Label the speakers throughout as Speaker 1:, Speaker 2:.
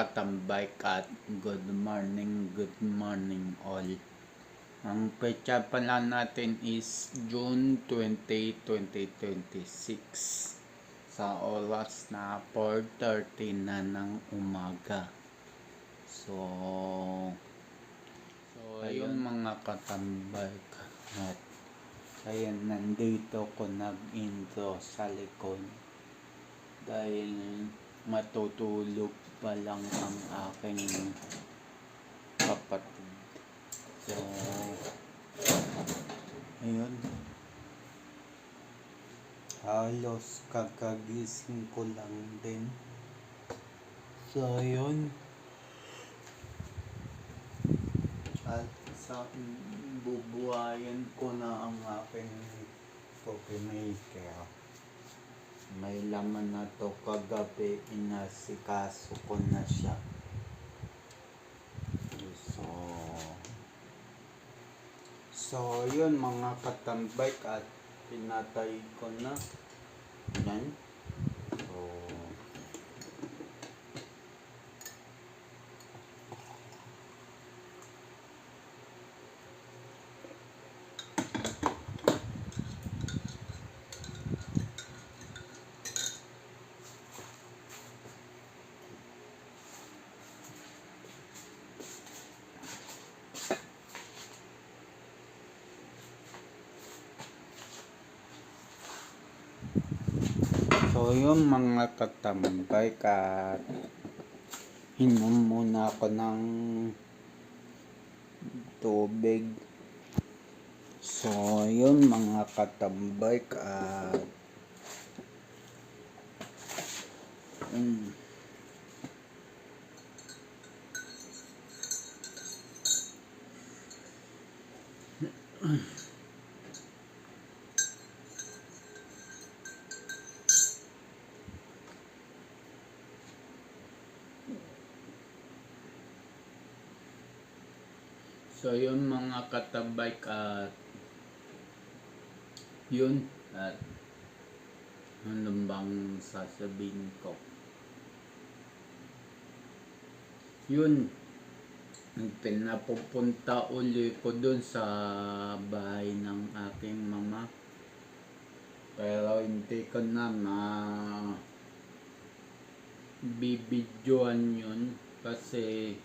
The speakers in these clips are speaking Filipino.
Speaker 1: katambay at good morning all. Ang petsa pala natin is June 20, 2026 sa oras na 4:30 na ng umaga. So ayun mga katambay at ayan, nandito ko nag-intro sa likod dahil matutulog pa lang ang aking kapatid. So ayun, halos kakagising ko lang din. So ayun, at sa bubuhayan ko na ang aking coffee maker. May laman na to, kagabi inasikaso ko na siya. So yun mga katambay, at pinatay ko na yan. So yung mga katambay, at inom muna ako ng tubig. So yun mga katambay, at so yun mga katambay, at yun, at ano bang sasabihin ko? Yun, pinapupunta uli ko dun sa bahay ng aking mama, pero hindi ko na bibidyoan yun kasi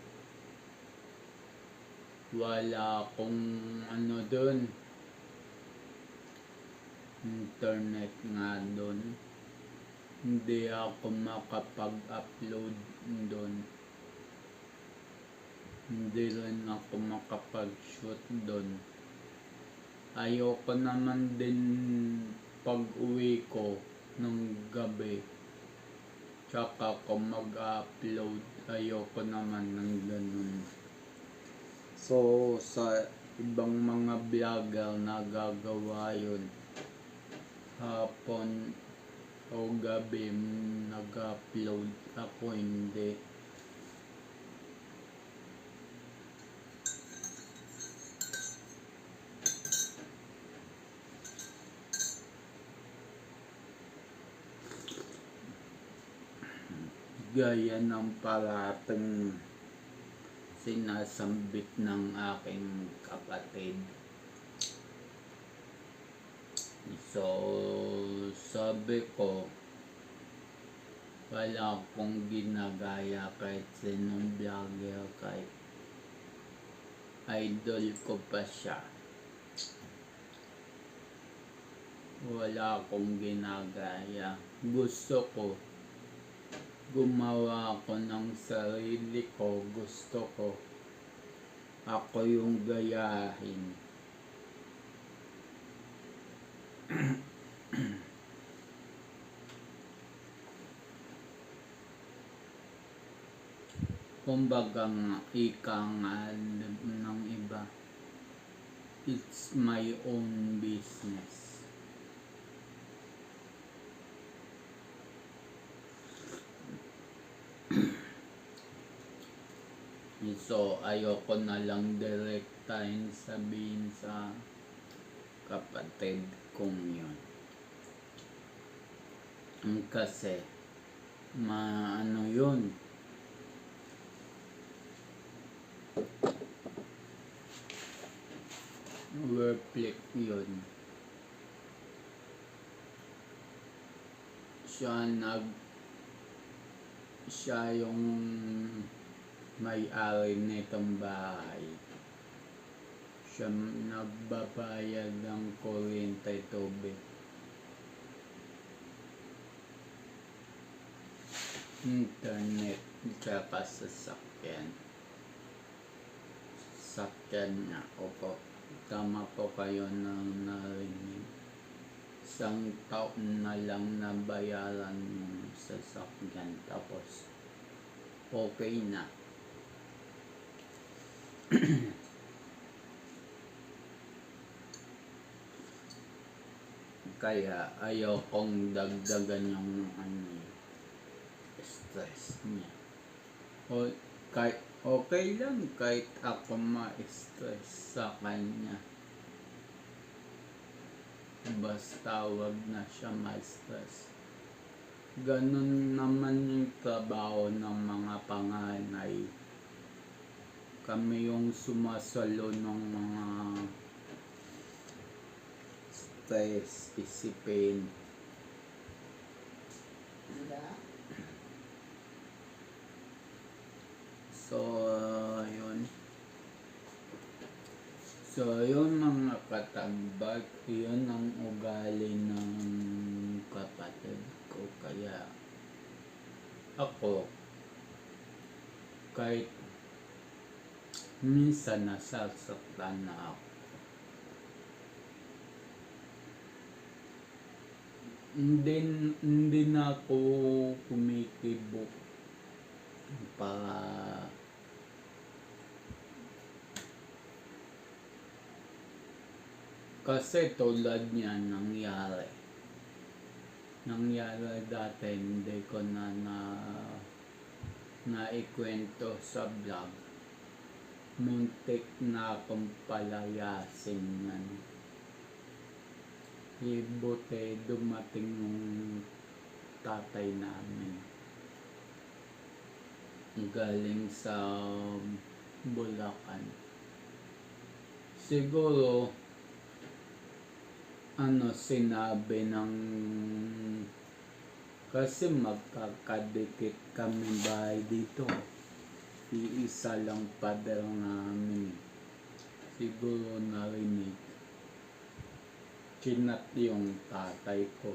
Speaker 1: wala akong ano dun, internet nga dun, hindi ako makapag-upload dun, hindi rin ako makapag-shoot dun. Ayoko naman din pag uwi ko ng gabi tsaka ako mag-upload, ayoko naman ng ganun. So sa ibang mga vlogger nagagawa yun, hapon o gabi nag-upload, ako hindi. Gaya ng parating sinasambit ng aking kapatid. So sabi ko, wala akong ginagaya kahit sinong vlogger, kahit idol ko pa siya. Wala akong ginagaya. Gusto ko gumawa ako ng sarili ko, gusto ko ako yung gayahin. Kumbaga nga, ika nga ng iba, it's my own business. So ayoko na lang direktahin sabihin sa kapatid kong yun, kasi maano yun, conflict yun. Siya yung may-ari nitong bahay. Siya nagbabayad ng kuryente, tubig, internet, tsaka sasakyan niya. Opo, tama po kayo na narinig. 1 taon na lang na bayaran yung sasakyan, tapos okay na. Kaya ayaw kong dagdagan yung stress niya. O kahit okay lang kahit ako ma-stress sa kanya. Basta wag na siya ma-stress. Ganun naman yung trabaho ng mga panganay. Kami yung sumasalo ng mga stress, isipin. So, yun mga katambag, yun ang ugali ng kapatid ko. Kaya ako, kahit minsan nasasaktan na ako, hindi na ako kumikibo para kasi tulad niyan nangyari dati, hindi ko na naikwento sa vlog. Muntik na akong palayasin yan. Buti dumating yung tatay namin galing sa Bulacan. Siguro sinabi ng kasi magkakadikit kami bahay dito, iisa lang pader namin. Siguro narinig, chinat yung tatay ko.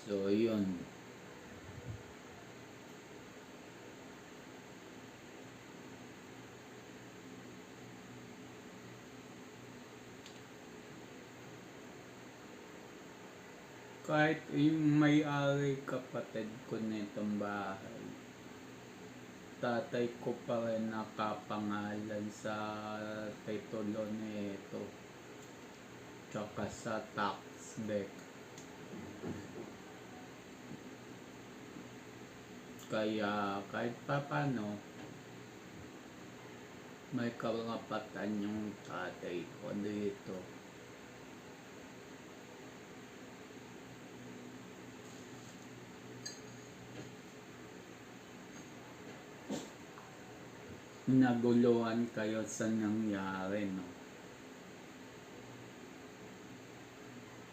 Speaker 1: So yun, kahit yung may-ari kapatid ko nitong bahay, tatay ko pa rin nakapangalan sa titulo nito tsaka sa tax deck. Kaya kahit papano may karapatan yung tatay ko dito. Naguluhan kayo sa nangyari, no?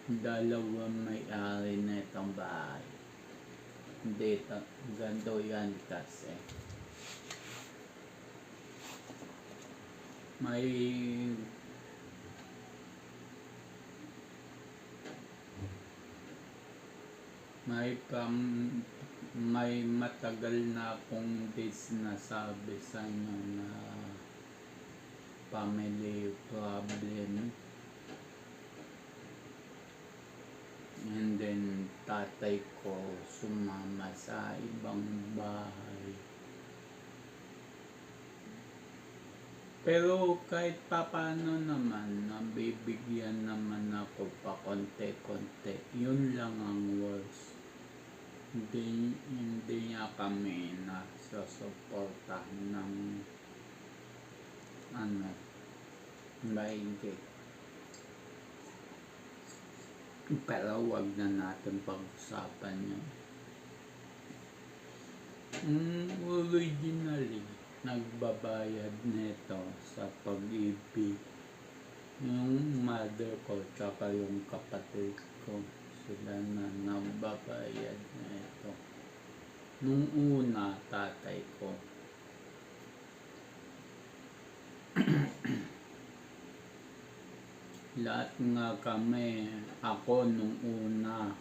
Speaker 1: Dalawang may-ari na itong bahay. Dito, ganito yan kasi. May matagal na akong sinasabi sa inyo na family problem, and then tatay ko sumama sa ibang bahay. Pero kahit papano naman, nabibigyan naman ako pa konti-konti. Yun lang ang worst. Hindi niya kami nasusuportahan ng maigi. Pero wag na natin pag-usapan yun. Originally, nagbabayad nito sa Pag-ibig yung mother ko tsaka yung kapatid ko. Sila na nagbabayad nito. Nung una, tatay ko. Lahat nga kami, ako nung una,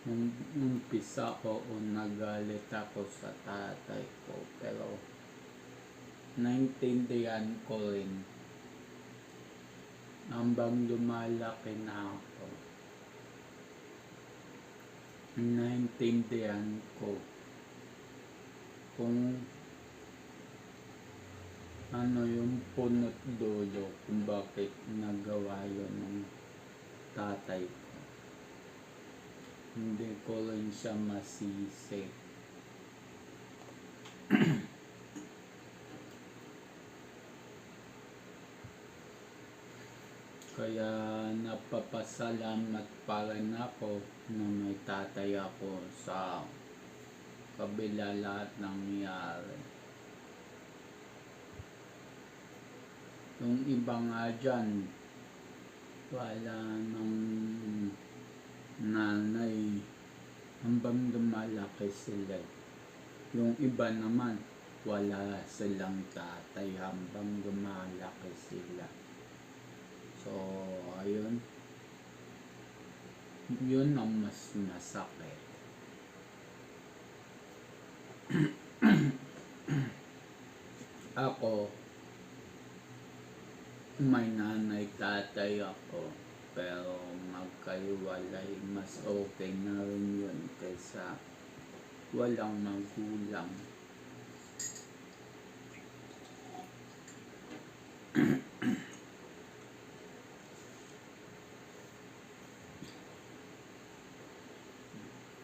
Speaker 1: nung umpisa ko, nagalit ako sa tatay ko. Pero, naintindihan ko rin. Hanggang lumalaki na ako, naintindihan ko kung ano yung punot dulo kung bakit nagawa yun ng tatay ko. Hindi ko rin siya masisi. Kaya napapasalamat pa rin ako na may tatay ako sa kabila lahat nangyari. Yung iba nga dyan, wala nang nanay hanggang lumalaki sila. Yung iba naman, wala silang tatay hanggang lumalaki sila. So, ayun. Yun ang mas masakit. Ako, may nanay tatay ako. Pero magkaiwalay, mas okay na rin yun kaysa walang magulang.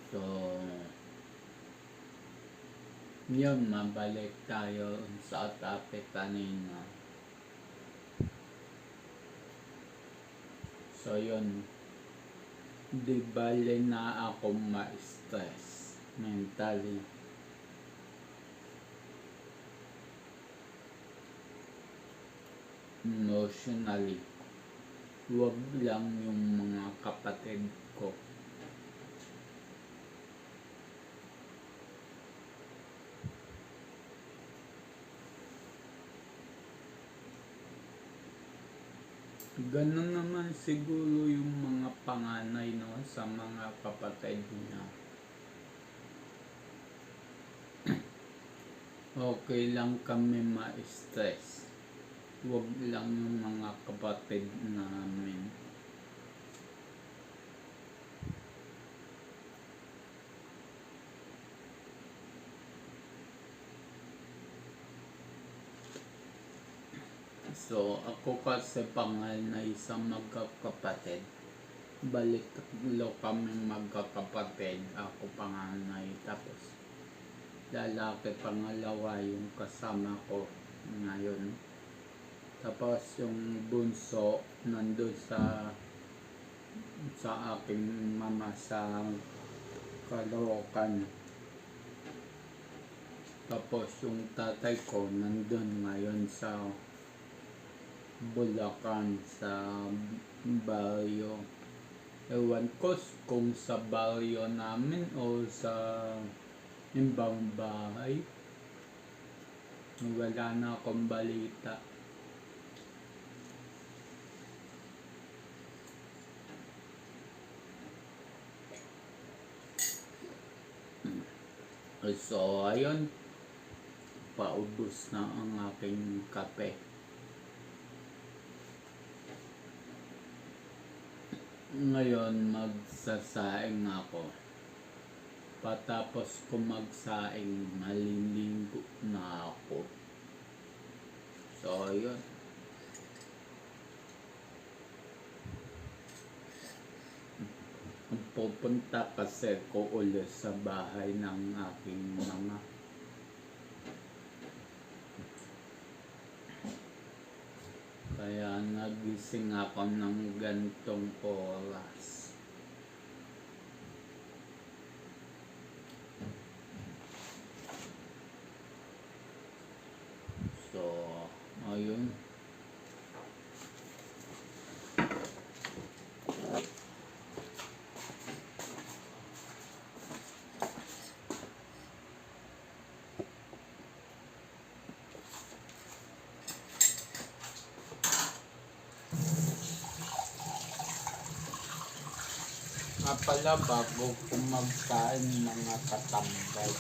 Speaker 1: So, yun, mabalik tayo sa topic kanina. So, yun, di bale na ako ma-stress mentally. Emotionally. Huwag lang yung mga kapatid ko. Ganun naman siguro yung mga panganay, no, sa mga kapatid niya. Okay lang kami ma-stress. Huwag lang yung mga kapatid namin. So, ako kasi panganay sa magkakapatid. Balik tatlo kami magkakapatid. Ako panganay. Tapos, lalaki pangalawa yung kasama ko ngayon. Tapos, yung bunso nandun sa aking mama sa Caloocan. Tapos, yung tatay ko nandun ngayon sa Bulacan, sa baryo. Ewan ko kung sa baryo namin o sa ibang bahay. Wala na akong balita. So, ayun. Paubos na ang aking kape. Ngayon, magsasaing ako. Patapos ko magsaing, maliligo na ako. So, yun. Pupunta kasi ko ulit sa bahay ng aking mama. Kaya nagising ako ng gantong oras. ngayon. Nga pala, bago ko magkain mga katambay,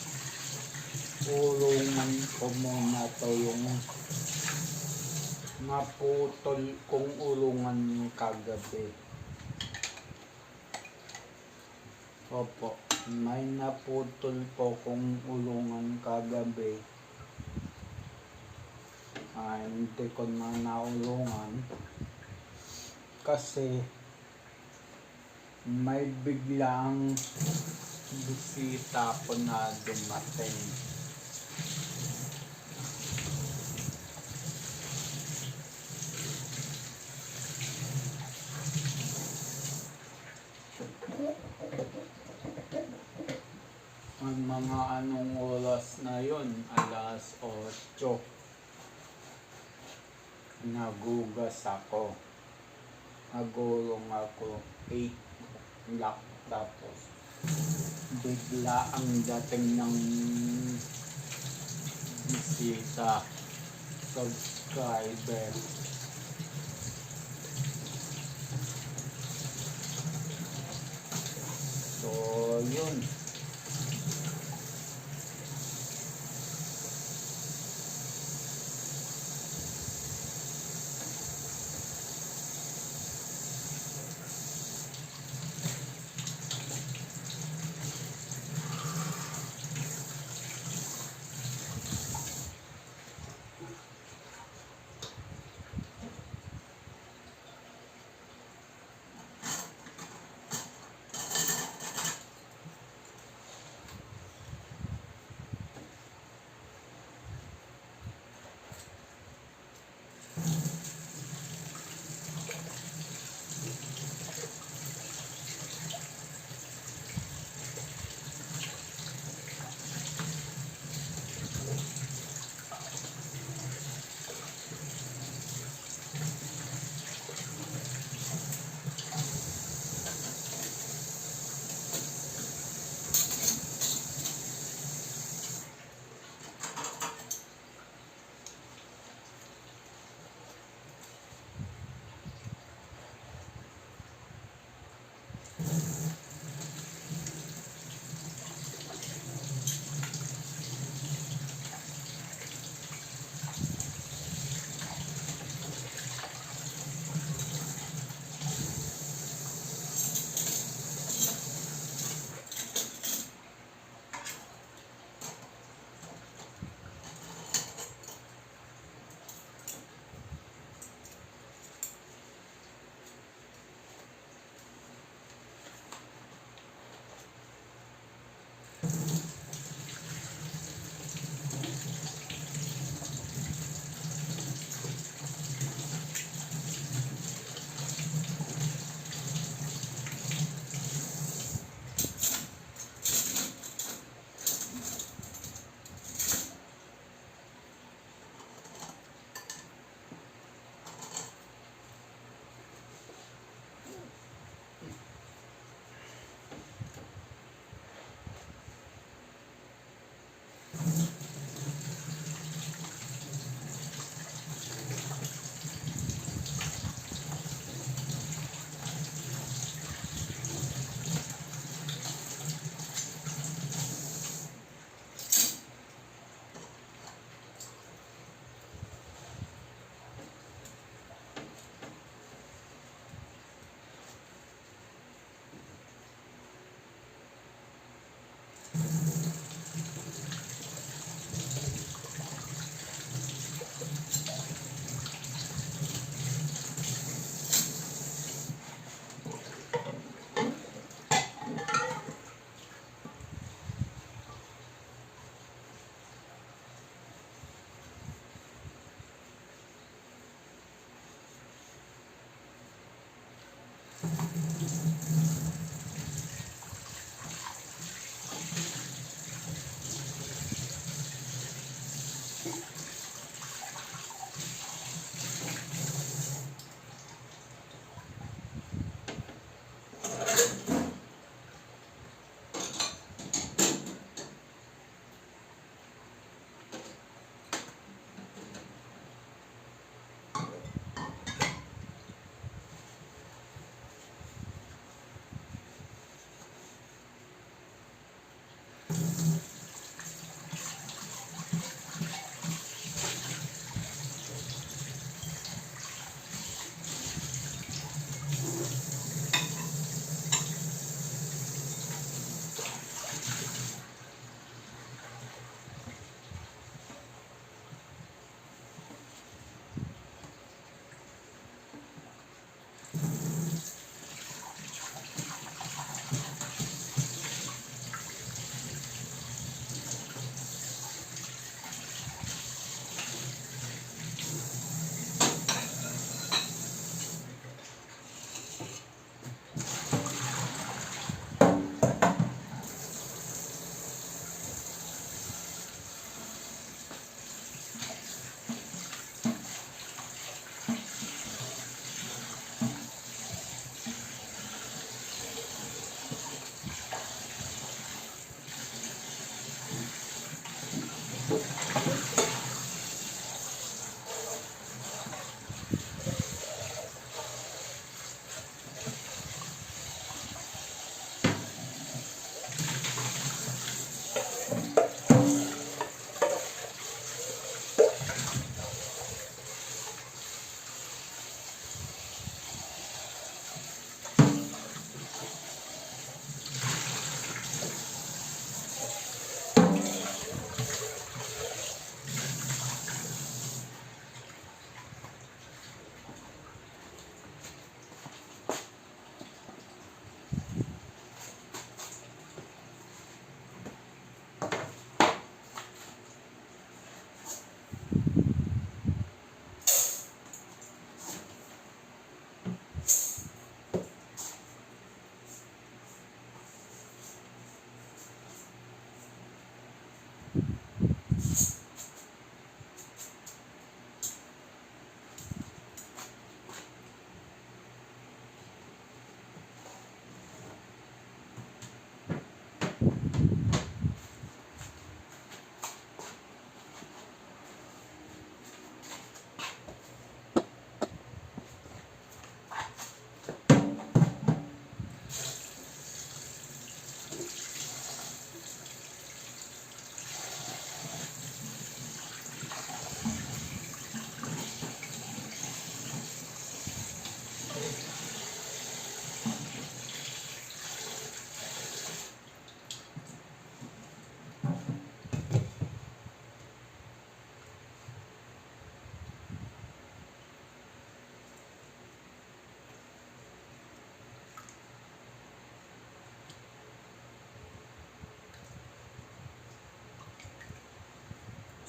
Speaker 1: ulungan ko muna to yung naputol kong ulungan kagabi. Opo, may naputol po kong ulungan kagabi. Hindi ko na naulungan kasi may biglang bisita po na dumating. Ang mga anong oras na yon, alas 8. Nagugas ako. Nagulong ako 8 o'clock. Tapos bigla ang dating ng bisita, subscriber. So yun,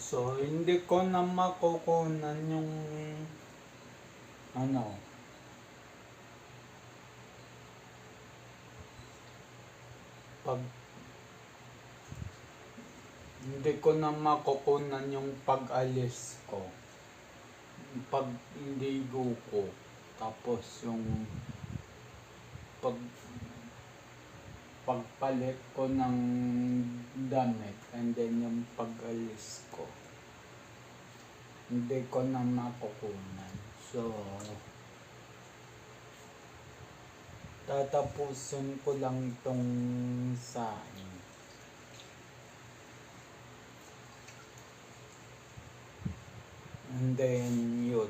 Speaker 1: So, hindi ko na makukunan yung pag hindi ko na makukunan yung pag-alis ko, pag-ligo ko, tapos yung pag pagpalit ko ng damit, and then yung pag-alis ko, hindi ko na makukunan. So, tatapusin ko lang tong saing. And then, yun.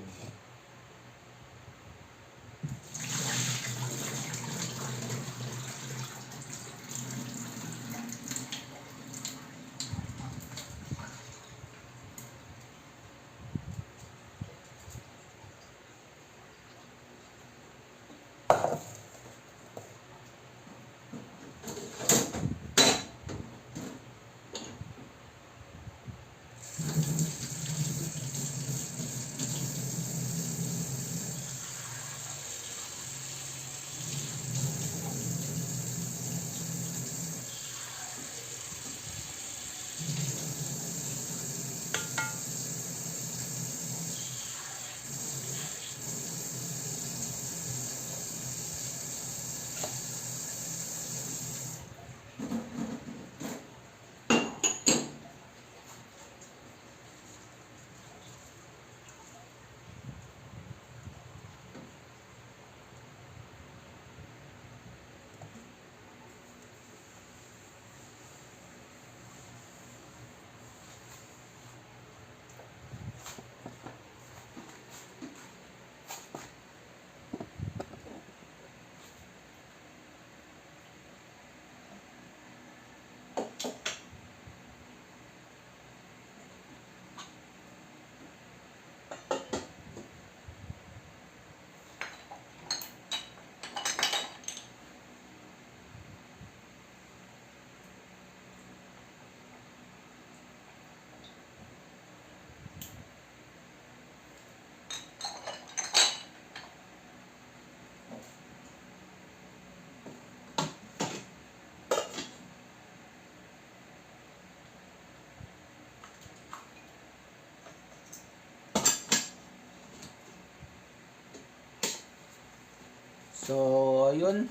Speaker 1: So, ayun.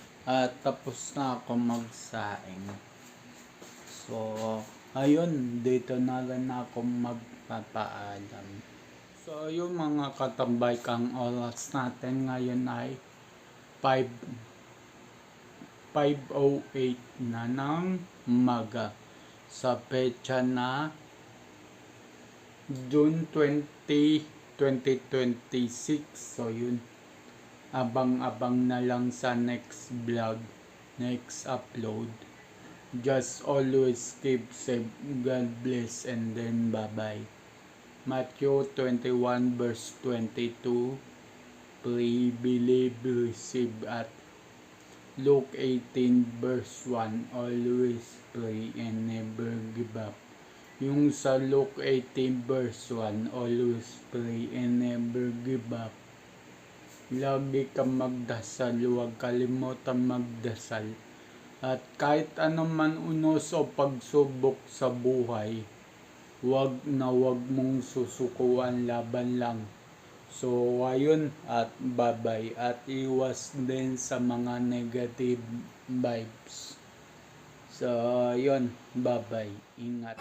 Speaker 1: Tapos na ako magsaing. So, ayun. Dito na rin ako magpapaalam. So, ayun mga katambay, ang oras natin ngayon ay 5:08 na ng umaga. Sa petsa na June 20, 2026. So, yun. Abang-abang na lang sa next vlog, next upload. Just always keep safe. God bless, and then bye-bye. Matthew 21 verse 22. Pray, believe, receive. At Luke 18 verse 1. Always pray and never give up. Yung sa Luke 18 verse 1, always pray and never give up. Lagi kang magdasal, huwag kalimutan magdasal. At kahit anuman unos o pagsubok sa buhay, huwag mong susukuan, laban lang. So, ayun, at bye-bye. At iwas din sa mga negative vibes. So, ayun, bye-bye. Ingat.